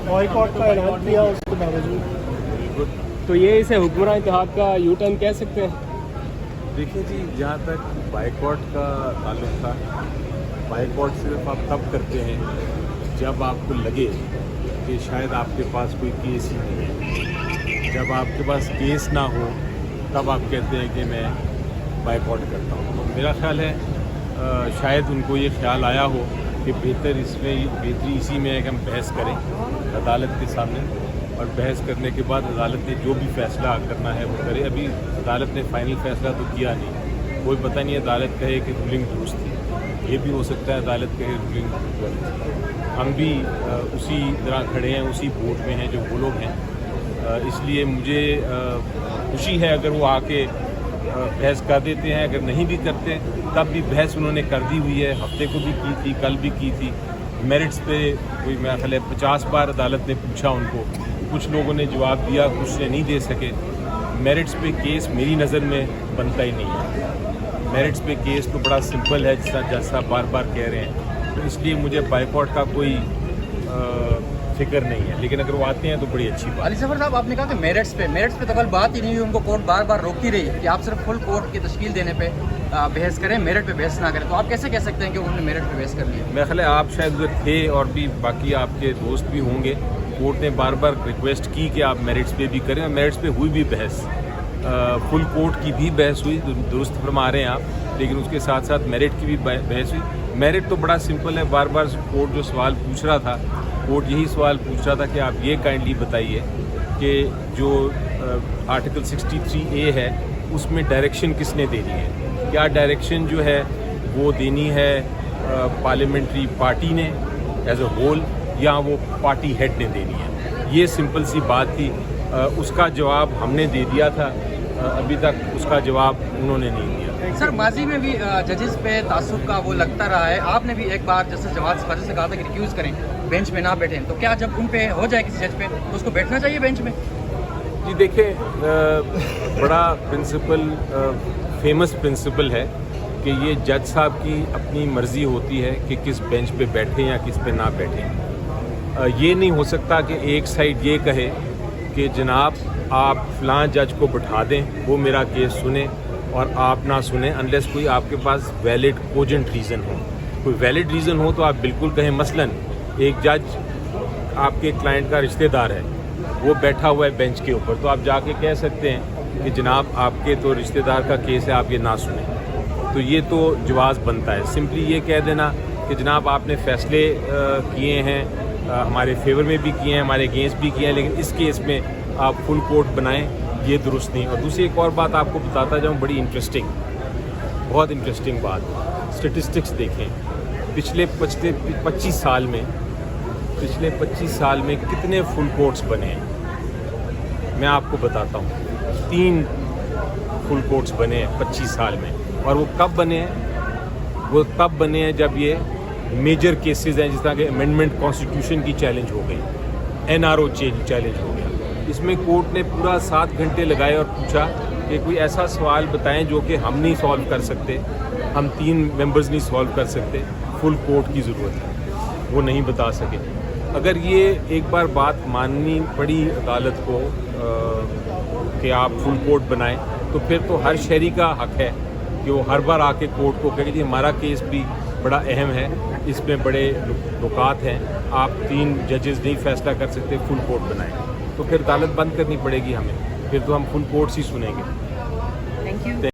Boycott का ऐलान किया उसके बावजूद। तो ये इसे हुक्मरान इत्तेहाद का यू टर्न कह सकते हैं? देखिए जी, जहाँ तक बाइकआउट का ताल्लुक था, बाइकआउट सिर्फ आप तब करते हैं जब आपको लगे कि शायद आपके पास कोई केस ही नहीं है। जब आपके पास केस ना हो तब आप कहते हैं कि मैं बाइकआउट करता हूँ। तो मेरा ख्याल है शायद उनको ये ख्याल आया हो कि बेहतरी इसी में है कि हम बहस करें अदालत के सामने, और बहस करने के बाद अदालत ने जो भी फ़ैसला करना है वो करे। अभी अदालत ने फ़ाइनल फ़ैसला तो किया नहीं, कोई पता नहीं अदालत कहे कि रूलिंग दुरुस्त थी, ये भी हो सकता है अदालत कहे रूलिंग गलत थी। हम भी उसी तरह खड़े हैं, उसी बोट में हैं जो वो लोग हैं। इसलिए मुझे खुशी है अगर वो आके बहस कर देते हैं। अगर नहीं भी करते तब भी बहस उन्होंने कर दी हुई है, हफ्ते को भी की थी, कल भी की थी। मेरिट्स पे कोई मेरा ख्याल है 50 बार अदालत ने पूछा उनको, कुछ लोगों ने जवाब दिया, कुछ ने नहीं दे सके। मेरिट्स पे केस मेरी नज़र में बनता ही नहीं है। मेरिट्स पे केस तो बड़ा सिंपल है, जैसा बार बार कह रहे हैं, तो इसलिए मुझे बाइकआउट का कोई फिक्र नहीं है। लेकिन अगर वो आते हैं तो बड़ी अच्छी बात। अली जफर साहब, आपने कहा कि मेरिट्स पे तो कल बात ही नहीं हुई, उनको कोर्ट बार बार रोकती रही कि आप सिर्फ फुल कोर्ट की तश्कील देने पे बहस करें, मेरिट पे बहस ना करें। तो आप कैसे कह सकते हैं कि उन्होंने मेरिट पे बहस कर लिया? मेरा ख्याल है आप शायद उधर थे और भी बाकी आपके दोस्त भी होंगे। कोर्ट ने बार बार रिक्वेस्ट की कि आप मेरिट्स पे भी करें, और मेरिट्स पे हुई भी बहस। फुल कोर्ट की भी बहस हुई, दुरुस्त फरमा रहे हैं आप, लेकिन उसके साथ साथ मेरिट की भी बहस हुई। मेरिट तो बड़ा सिंपल है, बार बार कोर्ट जो सवाल पूछ रहा था, कोर्ट यही सवाल पूछ रहा था कि आप ये काइंडली बताइए कि जो आर्टिकल 63A है उसमें डायरेक्शन किसने देनी है, क्या डायरेक्शन जो है वो देनी है पार्लियामेंट्री पार्टी ने एज अ होल, या वो पार्टी हेड ने देनी है। ये सिंपल सी बात थी। उसका जवाब हमने दे दिया था, अभी तक उसका जवाब उन्होंने नहीं दिया। सर, माजी में भी जजेस पे तासुब का वो लगता रहा है। आपने भी एक बार जैसे जवाब सिफारिश से कहा था कि रिक्यूज़ करें, बेंच में ना बैठें, तो क्या जब उन पे हो जाए किसी जज पे तो उसको बैठना चाहिए बेंच में? जी देखिए, बड़ा प्रिंसिपल फेमस प्रिंसिपल है कि ये जज साहब की अपनी मर्ज़ी होती है कि किस बेंच पे बैठें या किस पे ना बैठें। ये नहीं हो सकता कि एक साइड ये कहे कि जनाब आप फ़लाँ जज को बिठा दें, वो मेरा केस सुने, और आप ना सुने अनलेस कोई आपके पास वैलिड कोजेंट रीज़न हो। कोई वैलिड रीज़न हो तो आप बिल्कुल कहें। मसलन एक जज आपके क्लाइंट का रिश्तेदार है, वो बैठा हुआ है बेंच के ऊपर, तो आप जाके कह सकते हैं कि जनाब आपके तो रिश्तेदार का केस है, आप ये ना सुने। तो ये तो जवाज़ बनता है। सिंपली ये कह देना कि जनाब आपने फ़ैसले किए हैं, हमारे फेवर में भी किए हैं, हमारे अगेंस्ट भी किए हैं, लेकिन इस केस में आप फुल कोर्ट बनाएं, ये दुरुस्त नहीं। और दूसरी एक और बात आपको बताता जाऊँ, बड़ी इंटरेस्टिंग, बहुत इंटरेस्टिंग बात। स्टेटिस्टिक्स देखें, पिछले 25 साल में कितने फुल कोर्ट्स बने हैं। मैं आपको बताता हूँ, 3 फुल कोर्ट्स बने हैं 25 साल में। और वो कब बने हैं? वो तब बने हैं जब ये मेजर केसेस हैं, जिस तरह के अमेंडमेंट कॉन्स्टिट्यूशन की चैलेंज हो गई, NRO चैलेंज हो गया। इसमें कोर्ट ने पूरा 7 घंटे लगाए और पूछा कि कोई ऐसा सवाल बताएं जो कि हम नहीं सॉल्व कर सकते, हम 3 मेंबर्स नहीं सॉल्व कर सकते, फुल कोर्ट की ज़रूरत है। वो नहीं बता सके। अगर ये एक बार बात माननी पड़ी अदालत को कि आप फुल कोर्ट बनाएं, तो फिर तो हर शहरी का हक है कि वो हर बार आके कोर्ट को कहे कि हमारा केस भी बड़ा अहम है, इसमें बड़े नुकात हैं, आप 3 जजेस नहीं फैसला कर सकते, फुल कोर्ट बनाएं। तो फिर अदालत बंद करनी पड़ेगी हमें, फिर तो हम फुल कोर्ट्स ही सुनेंगे। Thank you.